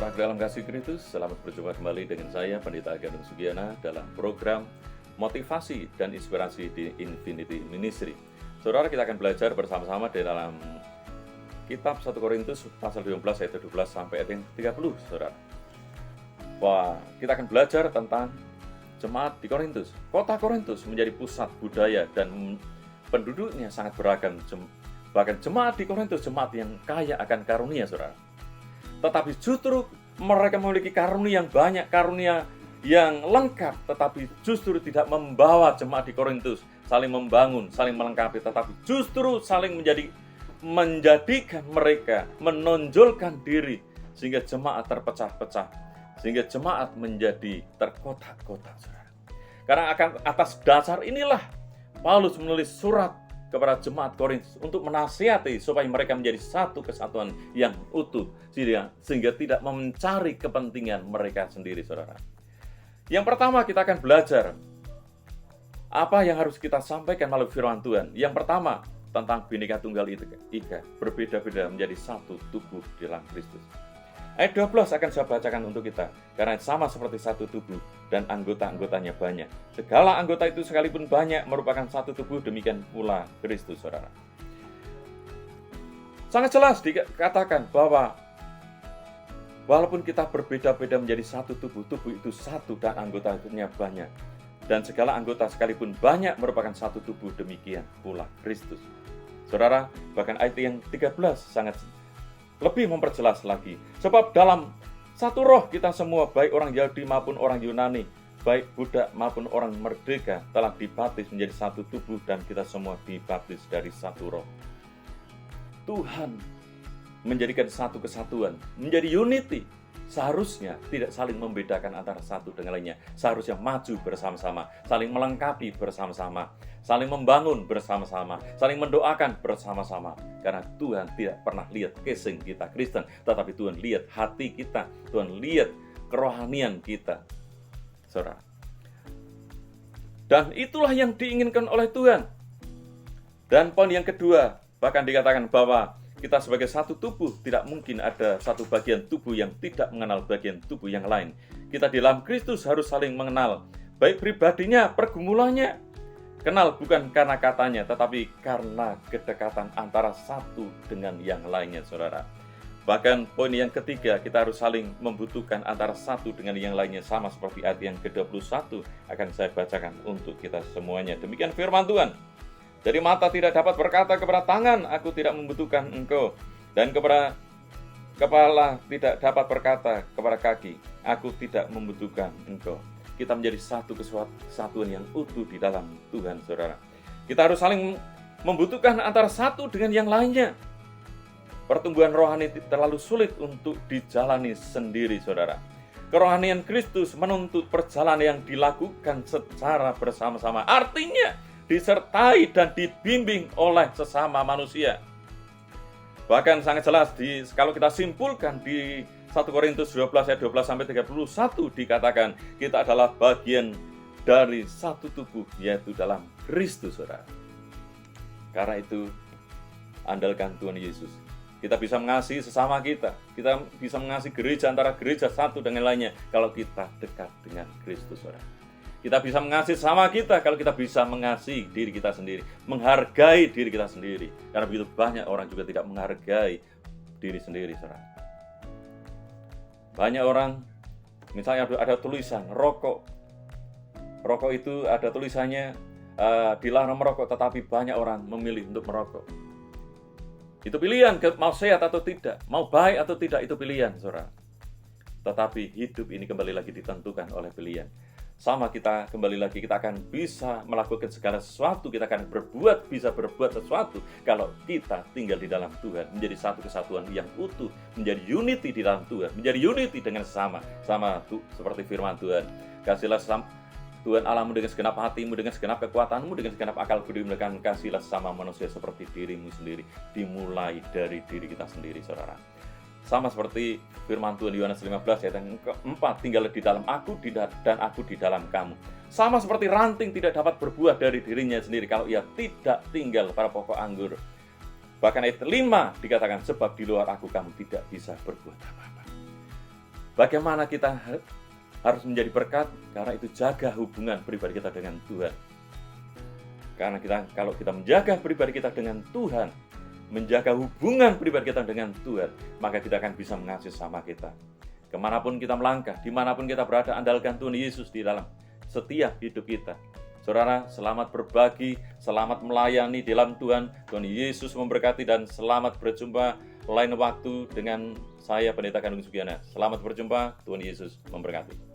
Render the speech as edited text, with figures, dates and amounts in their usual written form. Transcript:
Saudara dalam kasih Kristus, selamat berjumpa kembali dengan saya, Pendeta Agandung Sugiana, dalam program Motivasi dan Inspirasi di Infinity Ministry. Saudara, kita akan belajar bersama-sama di dalam kitab 1 Korintus pasal 12 ayat 12 sampai ayat yang 30, saudara. Wah, kita akan belajar tentang jemaat di Korintus. Kota Korintus menjadi pusat budaya dan penduduknya sangat beragam. Bahkan jemaat di Korintus, jemaat yang kaya akan karunia, saudara. Tetapi justru mereka memiliki karunia yang banyak, karunia yang lengkap, tetapi justru tidak membawa jemaat di Korintus saling membangun, saling melengkapi, tetapi justru saling menjadikan mereka menonjolkan diri sehingga jemaat terpecah-pecah, sehingga jemaat menjadi terkotak-kotak, saudara. Karena atas dasar inilah Paulus menulis surat kepada jemaat Korintus untuk menasihati supaya mereka menjadi satu kesatuan yang utuh, sehingga tidak mencari kepentingan mereka sendiri, saudara. Yang pertama, kita akan belajar apa yang harus kita sampaikan melalui firman Tuhan. Yang pertama, tentang Bhinneka Tunggal Ika, berbeda-beda menjadi satu tubuh di dalam Kristus. Ayat 12 akan saya bacakan untuk kita, karena sama seperti satu tubuh dan anggota-anggotanya banyak. Segala anggota itu sekalipun banyak merupakan satu tubuh, demikian pula Kristus, saudara. Sangat jelas dikatakan bahwa walaupun kita berbeda-beda menjadi satu tubuh, tubuh itu satu dan anggotanya banyak. Dan segala anggota sekalipun banyak merupakan satu tubuh, demikian pula Kristus. Saudara, bahkan ayat yang 13 sangat lebih memperjelas lagi. Sebab dalam satu roh kita semua, baik orang Yahudi maupun orang Yunani, baik budak maupun orang merdeka, telah dibaptis menjadi satu tubuh, dan kita semua dibaptis dari satu roh. Tuhan menjadikan satu kesatuan, menjadi unity. Seharusnya tidak saling membedakan antara satu dengan lainnya. Seharusnya maju bersama-sama, saling melengkapi bersama-sama, saling membangun bersama-sama, saling mendoakan bersama-sama. Karena Tuhan tidak pernah lihat casing kita Kristen, tetapi Tuhan lihat hati kita, Tuhan lihat kerohanian kita, saudara. Dan itulah yang diinginkan oleh Tuhan. Dan poin yang kedua, bahkan dikatakan bahwa kita sebagai satu tubuh, tidak mungkin ada satu bagian tubuh yang tidak mengenal bagian tubuh yang lain. Kita di dalam Kristus harus saling mengenal, baik pribadinya, pergumulannya. Kenal bukan karena katanya, tetapi karena kedekatan antara satu dengan yang lainnya, saudara. Bahkan poin yang ketiga, kita harus saling membutuhkan antara satu dengan yang lainnya, sama seperti ayat yang ke-21 akan saya bacakan untuk kita semuanya. Demikian firman Tuhan. Jadi mata tidak dapat berkata kepada tangan, aku tidak membutuhkan engkau. Dan kepada kepala tidak dapat berkata kepada kaki, aku tidak membutuhkan engkau. Kita menjadi satu kesatuan yang utuh di dalam Tuhan, saudara. Kita harus saling membutuhkan antara satu dengan yang lainnya. Pertumbuhan rohani terlalu sulit untuk dijalani sendiri, saudara. Kerohanian Kristus menuntut perjalanan yang dilakukan secara bersama-sama. Artinya disertai dan dibimbing oleh sesama manusia. Bahkan sangat jelas kalau kita simpulkan di 1 Korintus 12 ayat 12 sampai 31 dikatakan kita adalah bagian dari satu tubuh, yaitu dalam Kristus, saudara. Karena itu andalkan Tuhan Yesus. Kita bisa mengasihi sesama kita bisa mengasihi gereja, antara gereja satu dengan lainnya kalau kita dekat dengan Kristus, saudara. Kita bisa mengasihi sama kita kalau kita bisa mengasihi diri kita sendiri, menghargai diri kita sendiri. Karena begitu banyak orang juga tidak menghargai diri sendiri, saudara. Banyak orang, misalnya ada tulisan rokok. Rokok itu ada tulisannya dilarang merokok, tetapi banyak orang memilih untuk merokok. Itu pilihan, mau sehat atau tidak, mau baik atau tidak, itu pilihan, saudara. Tetapi hidup ini kembali lagi ditentukan oleh pilihan. Sama kita kembali lagi, kita akan bisa melakukan segala sesuatu, kita akan bisa berbuat sesuatu kalau kita tinggal di dalam Tuhan, menjadi satu kesatuan yang utuh, menjadi unity di dalam Tuhan, menjadi unity dengan sama seperti firman Tuhan. Kasihlah Tuhan Allahmu dengan segenap hatimu, dengan segenap kekuatanmu, dengan segenap akal budimu, dan kasihlah sama manusia seperti dirimu sendiri. Dimulai dari diri kita sendiri, saudara. Sama seperti firman Tuhan Yohanes 15 ayat yang keempat, tinggallah di dalam aku dan aku di dalam kamu. Sama seperti ranting tidak dapat berbuah dari dirinya sendiri kalau ia tidak tinggal pada pokok anggur. Bahkan ayat 5 dikatakan, sebab di luar aku kamu tidak bisa berbuat apa-apa. Bagaimana kita harus menjadi berkat? Karena itu jaga hubungan pribadi kita dengan Tuhan. Karena kalau kita menjaga pribadi kita dengan Tuhan, menjaga hubungan pribadi kita dengan Tuhan, maka kita akan bisa mengasihi sesama kita. Kemanapun kita melangkah, dimanapun kita berada, andalkan Tuhan Yesus di dalam setiap hidup kita. Saudara, selamat berbagi, selamat melayani di dalam Tuhan. Tuhan Yesus memberkati dan selamat berjumpa lain waktu dengan saya, Pendeta Kandung Sugiana. Selamat berjumpa, Tuhan Yesus memberkati.